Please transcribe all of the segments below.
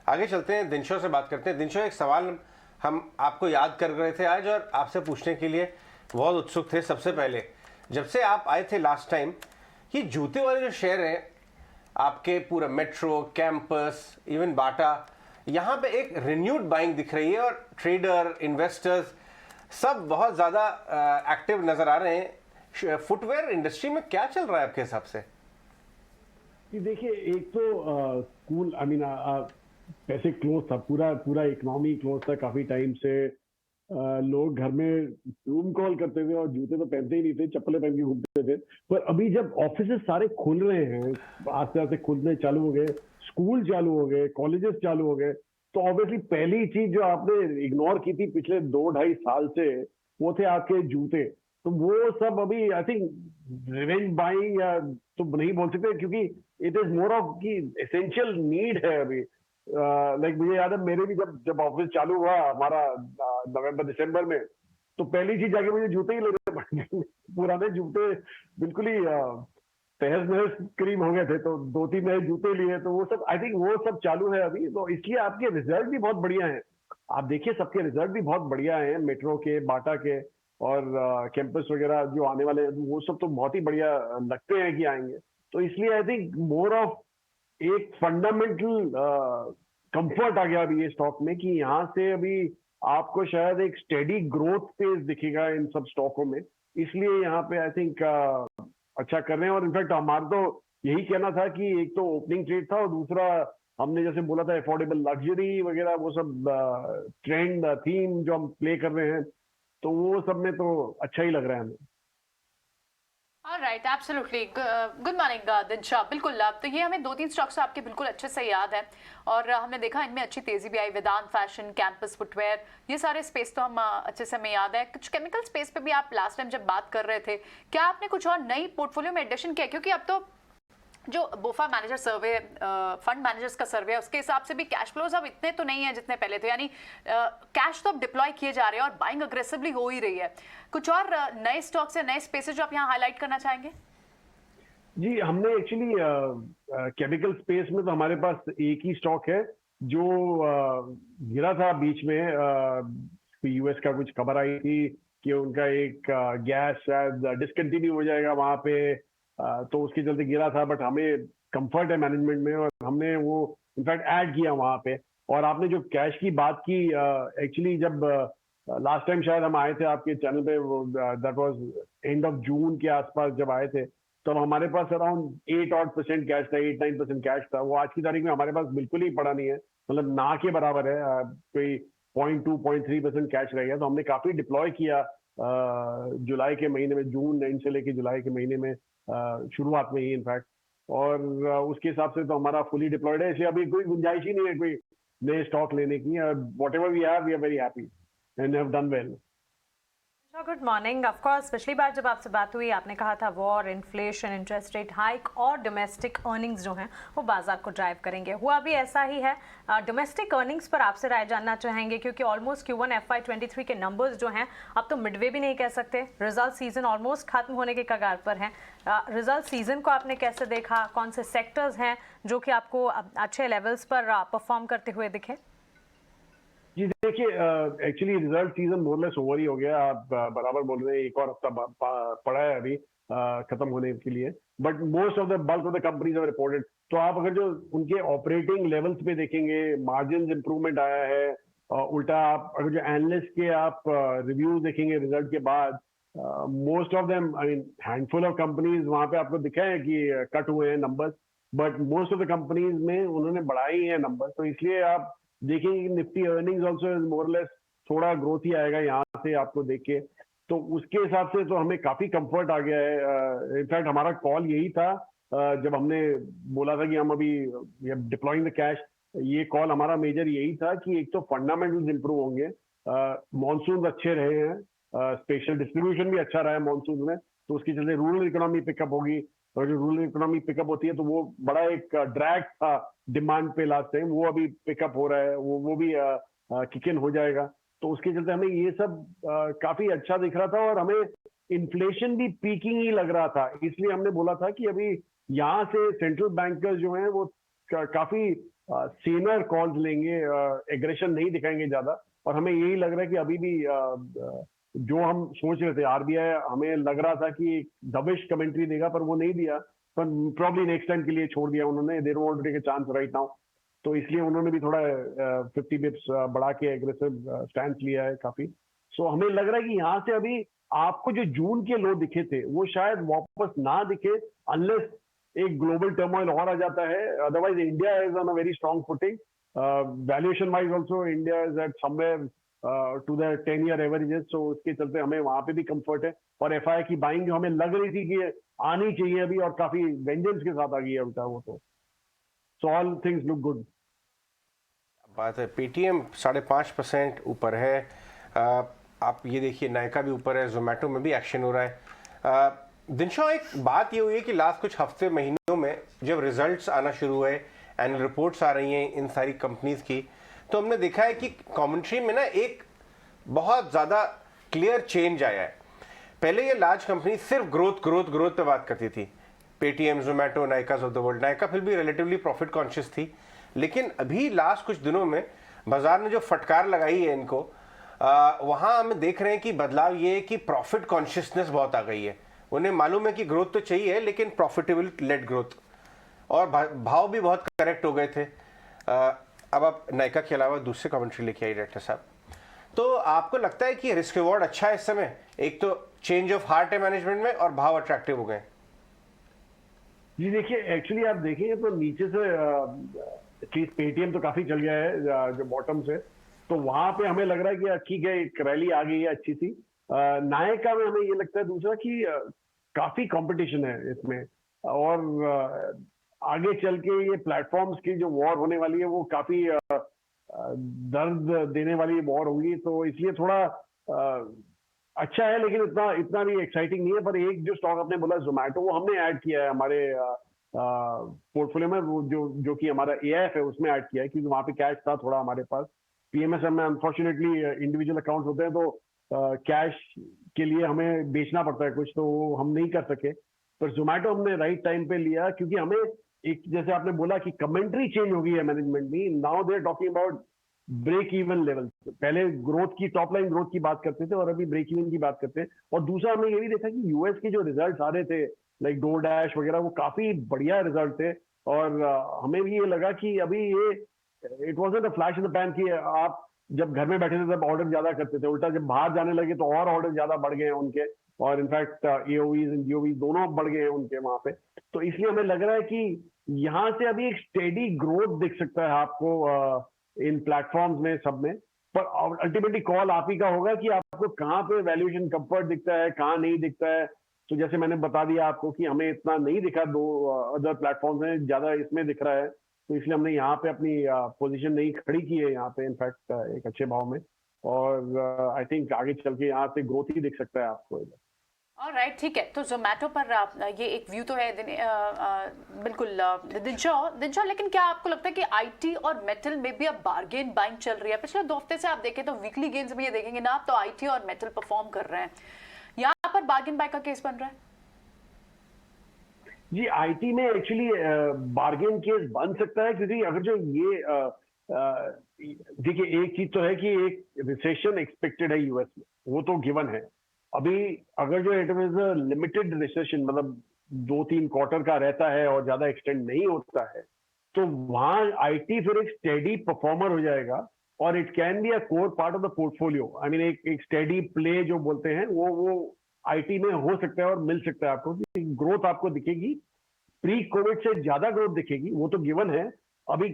आगे चलते हैं, दिनशो से बात करते हैं। दिनशो, एक सवाल हम आपको याद कर रहे थे आज और आपसे पूछने के लिए बहुत उत्सुक थे। सबसे पहले, जब से आप आए थे लास्ट टाइम, ये जूते वाले जो शेयर हैं आपके, पूरा मेट्रो, कैंपस, इवन बाटा, यहाँ पे एक रिन्यूड बाइंग दिख रही है और ट्रेडर, इन्वेस्टर्स सब बहुत ज़्यादा एक्टिव नज़र आ रहे हैं। फुटवेयर इंडस्ट्री में क्या चल रहा है आपके हिसाब से? देखिए, एक तो स्कूल, आई मीन, पैसे क्लोज था, पूरा पूरा इकोनॉमी क्लोज था काफी टाइम से। लोग घर में रूम कॉल करते थे और जूते तो पहनते ही नहीं थे, चप्पलें पहन के घूमते थे। पर अभी जब ऑफिस सारे खुल रहे हैं, आस्ते आस्ते खुलने चालू हो गए, स्कूल चालू हो गए, कॉलेजेस चालू हो गए, तो ऑब्वियसली पहली चीज जो आपने इग्नोर की थी पिछले 2-2.5 साल से, वो थे आपके जूते। तो वो सब अभी आई थिंक रिवेंज बाइंग या तो नहीं बोल सकते, क्योंकि इट इज मोर ऑफ की एसेंशियल नीड है अभी। लाइक मुझे याद है, मेरे भी जब जब ऑफिस चालू हुआ हमारा नवंबर दिसंबर में, तो पहली चीज जाके मुझे जूते ही लेने पड़े। पुराने जूते बिल्कुल ही तहस नहस करीब हो गए थे, तो 2-3 नए जूते लिए। तो वो सब आई थिंक वो सब चालू है अभी, तो इसलिए आपके रिजल्ट भी बहुत बढ़िया हैं। आप देखिए, सबके रिजल्ट भी बहुत बढ़िया हैं, मेट्रो के, बाटा के और कैंपस वगैरह जो आने वाले हैं, वो सब तो बहुत ही बढ़िया लगते हैं कि आएंगे। तो इसलिए आई थिंक मोर ऑफ एक फंडामेंटल कंफर्ट आ गया अभी ये स्टॉक में, कि यहाँ से अभी आपको शायद एक स्टेडी ग्रोथ पेस दिखेगा इन सब स्टॉकों में। इसलिए यहाँ पे आई थिंक अच्छा कर रहे हैं। और इनफैक्ट हमारा तो यही कहना था कि एक तो ओपनिंग ट्रेड था और दूसरा हमने जैसे बोला था अफोर्डेबल लग्जरी वगैरह, वो सब ट्रेंड थीम जो हम प्ले कर रहे हैं, तो वो सब में तो अच्छा ही लग रहा है हमें। Right, absolutely. Good morning Dinshaw. बिल्कुल, तो ये हमें 2-3 स्टॉक्स आपके बिल्कुल अच्छे से याद है और हमने देखा इनमें अच्छी तेजी भी आई। वेदांत फैशन, कैंपस फुटवेयर, ये सारे स्पेस तो हम अच्छे से हमें याद है। कुछ केमिकल स्पेस पे भी आप लास्ट टाइम जब बात कर रहे थे, क्या आपने कुछ और नई पोर्टफोलियो में एडिशन किया? क्योंकि अब तो जो बोफा मैनेजर सर्वे, फंड मैनेजर्स का सर्वे है, उसके हिसाब से भी कैश फ्लोज अब इतने तो नहीं है जितने पहले थे। यानी कैश तो अब डिप्लॉय किए जा रहे हैं और बाइंग अग्रेसिवली हो ही रही है। कुछ और नए स्टॉक्स या नए स्पेसेस जो आप यहाँ हाईलाइट करना चाहेंगे? जी, हमने एक्चुअली केमिकल स्पेस में तो हमारे पास एक ही स्टॉक है जो गिरा था बीच में। यूएस का कुछ खबर आई थी कि उनका एक गैस शायद डिसकंटिन्यू हो जाएगा वहां पे, तो उसके चलते गिरा था। बट हमें कंफर्ट है मैनेजमेंट में और हमने वो इनफैक्ट ऐड किया वहां पे। और आपने जो कैश की बात की, एक्चुअली जब लास्ट टाइम शायद हम आए थे आपके चैनल पे, that was end of June के आसपास जब आए थे, तो हमारे पास अराउंड 8% कैश था, 8-9% कैश था। वो आज की तारीख में हमारे पास बिल्कुल ही पड़ा नहीं है, मतलब ना के बराबर है। कोई 0.2-0.3% कैश रह गया। तो हमने काफी डिप्लॉय किया जुलाई के महीने में, जून एंड से लेके जुलाई के महीने में, शुरुआत में ही इनफैक्ट। और उसके हिसाब से तो हमारा फुली डिप्लॉयड है। इसलिए अभी कोई गुंजाइश ही नहीं है कोई नए स्टॉक लेने की। Whatever we have, we are very happy and have done well. Good morning. Of course पिछली बार जब आपसे बात हुई आपने कहा था war, inflation, interest rate hike और डोमेस्टिक अर्निंग्स जो हैं वो बाजार को ड्राइव करेंगे। हुआ भी ऐसा ही है। डोमेस्टिक अर्निंग्स पर आपसे राय जानना चाहेंगे, क्योंकि ऑलमोस्ट Q1 FY23 के नंबर्स जो हैं अब तो मिडवे भी नहीं कह सकते। रिजल्ट सीजन ऑलमोस्ट खत्म होने के कगार पर है। रिजल्ट सीजन को आपने कैसे देखा? कौन से सेक्टर्स हैं जो कि आपको अच्छे लेवल्स पर परफॉर्म करते हुए दिखे? जी देखिए, एक्चुअली रिजल्ट सीजन मोरलेस ओवर ही हो गया। आप बराबर बोल रहे हैं, एक और हफ्ता पड़ा है अभी खत्म होने के लिए। But most of the bulk of the companies have reported. तो आप अगर जो उनके ऑपरेटिंग लेवल्स पे देखेंगे, मार्जिन इंप्रूवमेंट आया है। उल्टा आप अगर जो एनालिस्ट के आप रिव्यूज देखेंगे रिजल्ट के बाद, most of them, I mean handful of companies वहां पे आपको दिखा है कि कट हुए हैं numbers, but most of the companies में उन्होंने बढ़ाई हैं नंबर। तो इसलिए आप देखिए निफ्टी अर्निंग्स ऑल्सो मोरलेस थोड़ा ग्रोथ ही आएगा यहाँ से आपको देख के। तो उसके हिसाब से तो हमें काफी कंफर्ट आ गया है। इनफैक्ट हमारा कॉल यही था जब हमने बोला था कि हम अभी डिप्लॉइंग द कैश, ये कॉल हमारा मेजर यही था कि एक तो फंडामेंटल्स इंप्रूव होंगे, मॉनसून अच्छे रहे हैं, स्पेशल डिस्ट्रीब्यूशन भी अच्छा रहा है मॉनसून में, तो उसके चलते रूरल इकोनॉमी पिकअप होगी। और जो रूरल इकोनॉमी पिकअप होती है तो वो बड़ा एक ड्रैग था डिमांड पे लास्ट टाइम, वो अभी पिकअप हो रहा है, वो भी किक इन हो जाएगा। तो उसके चलते हमें ये सब काफी अच्छा दिख रहा था। और हमें इन्फ्लेशन भी पीकिंग ही लग रहा था, इसलिए हमने बोला था कि अभी यहाँ से सेंट्रल बैंकर्स जो हैं वो काफी सीनियर कॉल्स लेंगे, एग्रेशन नहीं दिखाएंगे ज्यादा। और हमें यही लग रहा है कि अभी भी जो हम सोच रहे थे, आरबीआई हमें लग रहा था कि दबिश कमेंट्री देगा, पर वो नहीं दिया, पर प्रॉब्ली नेक्स्ट टाइम के लिए छोड़ दिया उन्होंने। They don't want to take a chance right now, तो इसलिए उन्होंने भी थोड़ा 50 बिप्स बढ़ा के एग्रेसिव स्टैंड लिया है काफी। सो हमें लग रहा है कि यहाँ से अभी आपको जो जून के लो दिखे थे वो शायद वापस ना दिखे, अनलेस एक ग्लोबल टर्मोइल और आ जाता है। Otherwise India is on a very strong footing, valuation wise also India is at somewhere to the 10-year averages, so उसके चलते हमें वहां पे भी कंफर्ट है। और एफआई की बाइंग जो हमें लग रही थी कि आनी चाहिए अभी, और काफी वेंजेंस के साथ आ गई है उल्टा वो, तो so all things look good. बात है, पेटीएम 5.5% ऊपर है। आप ये देखिए नायका भी ऊपर है, जोमेटो में भी एक्शन हो रहा है। दिनशॉ, एक बात ये हुई है कि लास्ट कुछ हफ्ते महीनों में जब रिजल्ट्स आना शुरू हुए, एनुअल रिपोर्ट्स आ रही हैं इन सारी कंपनीज की, तो हमने देखा है कि कमेंट्री में ना एक बहुत ज़्यादा क्लियर चेंज आया है। पहले ये लार्ज कंपनी सिर्फ ग्रोथ ग्रोथ ग्रोथ पे बात करती थी, Paytm, Zomato, Nykaa of the world. Nykaa फिर भी रिलेटिवली प्रॉफिट कॉन्शियस थी, लेकिन अभी लास्ट कुछ दिनों में बाजार ने जो फटकार लगाई है इनको, वहाँ हम देख रहे हैं कि बदलाव ये है कि प्रॉफिट कॉन्शियसनेस बहुत आ गई है। उन्हें मालूम है कि ग्रोथ तो चाहिए लेकिन प्रॉफिटेबल लेट ग्रोथ, और भाव भी बहुत करेक्ट हो गए थे। अब आप नायका के अलावा दूसरे कमेंट्री लेके आई डायरेक्टर साहब, तो आपको लगता है कि रिस्क रिवॉर्ड अच्छा है इस समय? एक तो चेंज ऑफ हार्ट है मैनेजमेंट में और भाव अट्रैक्टिव हो गए। जी देखिए, एक्चुअली आप देखेंगे तो नीचे से एटलीस्ट पेटीएम तो काफी चल गया है जो बॉटम से, तो वहां पे हमें लग रहा है कि ठीक है, एक रैली आ गई है अच्छी सी। नायका में हमें ये लगता है दूसरा कि काफी कंपटीशन है इसमें, और आगे चल के ये प्लेटफॉर्म्स की जो वॉर होने वाली है वो काफी दर्द देने वाली वॉर होगी, तो इसलिए थोड़ा अच्छा है, लेकिन इतना भी एक्साइटिंग नहीं है। पर एक जो स्टॉक आपने बोला जोमेटो, वो हमने ऐड किया है हमारे पोर्टफोलियो में, वो जो कि हमारा एआईएफ है उसमें ऐड किया है, क्योंकि वहां पे कैश था थोड़ा हमारे पास। पीएमएसएम में अनफॉर्चुनेटली इंडिविजुअल अकाउंट होते हैं, तो कैश के लिए हमें बेचना पड़ता है कुछ, तो वो हम नहीं कर सके। पर जोमेटो हमने राइट टाइम पे लिया, क्योंकि हमें एक, जैसे आपने बोला कि कमेंट्री चेंज हो गई है मैनेजमेंट में, now they are talking about break even level. पहले ग्रोथ की, टॉप लाइन ग्रोथ की बात करते थे, और अभी ब्रेक इवन की बात करते हैं। और दूसरा हमने ये भी देखा कि यूएस के जो रिजल्ट आ रहे थे, लाइक डोरडैश वगैरह, वो काफी बढ़िया रिजल्ट थे, और हमें भी ये लगा कि अभी ये it wasn't a flash in the pan कि आप जब घर में बैठे थे तब ऑर्डर ज्यादा करते थे, उल्टा जब बाहर जाने लगे तो और ऑर्डर ज्यादा बढ़ गए हैं उनके, और इनफैक्ट एओवीज एंड जीओवीज दोनों बढ़ गए हैं उनके वहां पे। तो इसलिए हमें लग रहा है कि यहाँ से अभी एक स्टेडी ग्रोथ दिख सकता है आपको इन प्लेटफॉर्म्स में, सब में। पर अल्टीमेटली कॉल आप ही का होगा कि आपको कहाँ पे वैल्यूएशन कंफर्ट दिखता है, कहाँ नहीं दिखता है। तो जैसे मैंने बता दिया आपको कि हमें इतना नहीं दिखा, दो अदर प्लेटफॉर्म्स में ज्यादा इसमें दिख रहा है, तो इसलिए हमने यहाँ पे अपनी पोजीशन नहीं खड़ी की है यहाँ पे, इनफैक्ट एक अच्छे भाव में। और आई थिंक आगे चल के यहाँ से ग्रोथ ही दिख सकता है आपको। राइट, ठीक है। तो जोमेटो पर ये एक व्यू तो है बिल्कुल दिनशॉ, लेकिन क्या आपको लगता है कि आईटी और मेटल में भी अब बार्गेन बाइंग चल रही है? पिछले 2 हफ्ते से आप देखें तो वीकली गेन्स में ये देखेंगे ना आप, तो आईटी और मेटल परफॉर्म कर रहे हैं। यहाँ पर बार्गेन बाय का केस बन रहा है? जी, आईटी में एक्चुअली बार्गेन केस बन सकता है, क्योंकि अगर जो ये देखिए, एक चीज तो है कि एक रिसेशन एक्सपेक्टेड है यूएस में, वो तो गिवन है। अभी अगर जो इट इज लिमिटेड रिसेशन, मतलब 2-3 क्वार्टर का रहता है और ज्यादा एक्सटेंड नहीं होता है, तो वहां आईटी फिर एक स्टेडी परफॉर्मर हो जाएगा, और it can be a core part of the portfolio. I mean एक स्टेडी प्ले जो बोलते हैं, वो आईटी में हो सकता है और मिल सकता है आपको, कि ग्रोथ आपको दिखेगी, प्री कोविड से ज्यादा ग्रोथ दिखेगी, वो तो गिवन है। अभी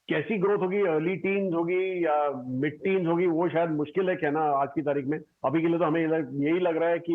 कैसी ग्रोथ होगी, अर्ली टीन्स होगी या मिड टीन्स होगी, वो शायद मुश्किल है कहना आज की तारीख में। अभी के लिए तो हमें यही लग रहा है कि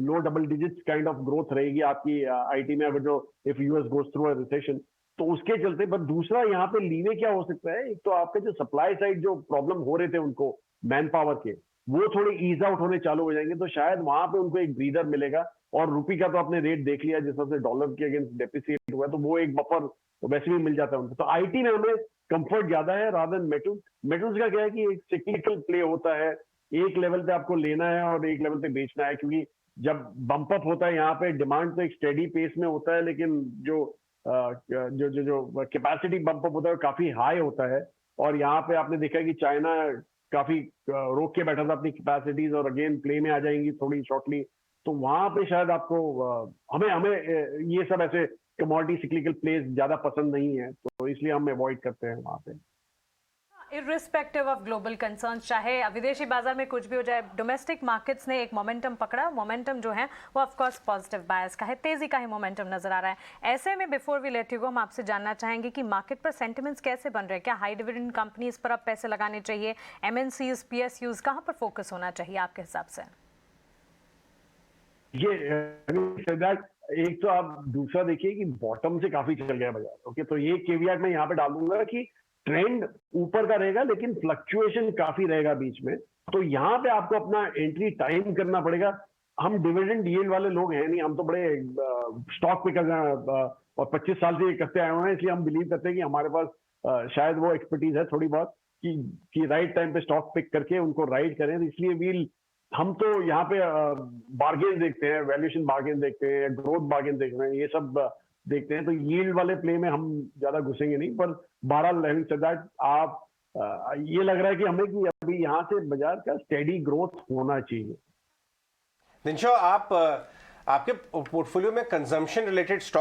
low double digits kind of growth रहेगी आपकी आईटी में, अगर जो if US goes through a recession, तो उसके चलते। पर दूसरा यहाँ पे लीवे क्या हो सकता है, एक तो आपके जो सप्लाई साइड जो प्रॉब्लम हो रहे थे उनको मैन पावर के, वो थोड़े ईज आउट होने चालू हो जाएंगे, तो शायद वहां पे उनको एक ब्रीदर मिलेगा। और रुपी का तो आपने रेट देख लिया, जिस तरह से डॉलर के अगेंस्ट डेप्रिसिएट हुआ, तो वो एक बफर वैसे भी मिल जाता है उनको। तो आईटी में हमें कंफर्ट ज्यादा है रादर देन मेटल्स। मेटल्स का क्या है कि एक सिक्लिकल प्ले होता है, एक लेवल पे आपको लेना है और एक लेवल पे बेचना है, क्योंकि जब बम्प अप होता है यहाँ पे डिमांड तो एक स्टेडी पेस में होता है, लेकिन जो जो जो जो कैपेसिटी बम्प अप होता है काफी हाई होता है, और यहाँ पे आपने देखा कि चाइना काफी रोक के बैठा था अपनी कैपेसिटीज, और अगेन प्ले में आ जाएंगी थोड़ी शॉर्टली। तो वहां पे शायद आपको हमें हमें ये सब ऐसे कमोडिटी सिक्लिकल प्लेस ज्यादा पसंद नहीं है, तो इसलिए हम अवॉइड करते हैं वहां पे। इर्रिस्पेक्टिव ऑफ ग्लोबल कंसर्न्स, चाहे विदेशी बाजार में कुछ भी हो जाए, डोमेस्टिक मार्केट्स ने एक मोमेंटम पकड़ा। मोमेंटम जो है वो ऑफ कोर्स पॉजिटिव बायस का है, तेजी का ही मोमेंटम नजर आ रहा है। ऐसे में before we let you go, हम आपसे जानना चाहेंगे कि मार्केट पर सेंटिमेंट्स कैसे बन रहे हैं? क्या हाई डिविडेंड कंपनीज पर अब पैसे लगाने चाहिए? एमएनसीज, पीएसयूज, कहां पर फोकस होना चाहिए आपके हिसाब से? ये एक तो आप दूसरा देखिए कि बॉटम से काफी चल गया बाजार। ओके, तो ये केवियट मैं यहाँ पे डाल दूंगा कि ट्रेंड ऊपर का रहेगा, लेकिन फ्लक्चुएशन काफी रहेगा बीच में। तो यहाँ पे आपको अपना एंट्री टाइम करना पड़ेगा। हम डिविडेंड यील्ड वाले लोग हैं नहीं, हम तो बड़े स्टॉक पिकर और 25 साल से ये करते आए हुए हैं, इसलिए हम बिलीव करते हैं कि हमारे पास शायद वो एक्सपर्टीज है थोड़ी बहुत कि राइट टाइम पे स्टॉक पिक करके उनको राइड करें। इसलिए हम तो यहाँ पे बार्गेन देखते हैं, वैल्यूएशन बार्गेन देखते हैं, ग्रोथ बार्गेन देख रहे हैं, ये सब देखते हैं। तो यील्ड वाले प्ले में हम ज्यादा घुसेंगे नहीं, पर 12 आप ये लग रहा है कि हमें कि अभी यहाँ से बाजार का स्टेडी ग्रोथ होना चाहिए। दिनशो, आप आपके पोर्टफोलियो में कंजम्पशन रिलेटेड स्टॉक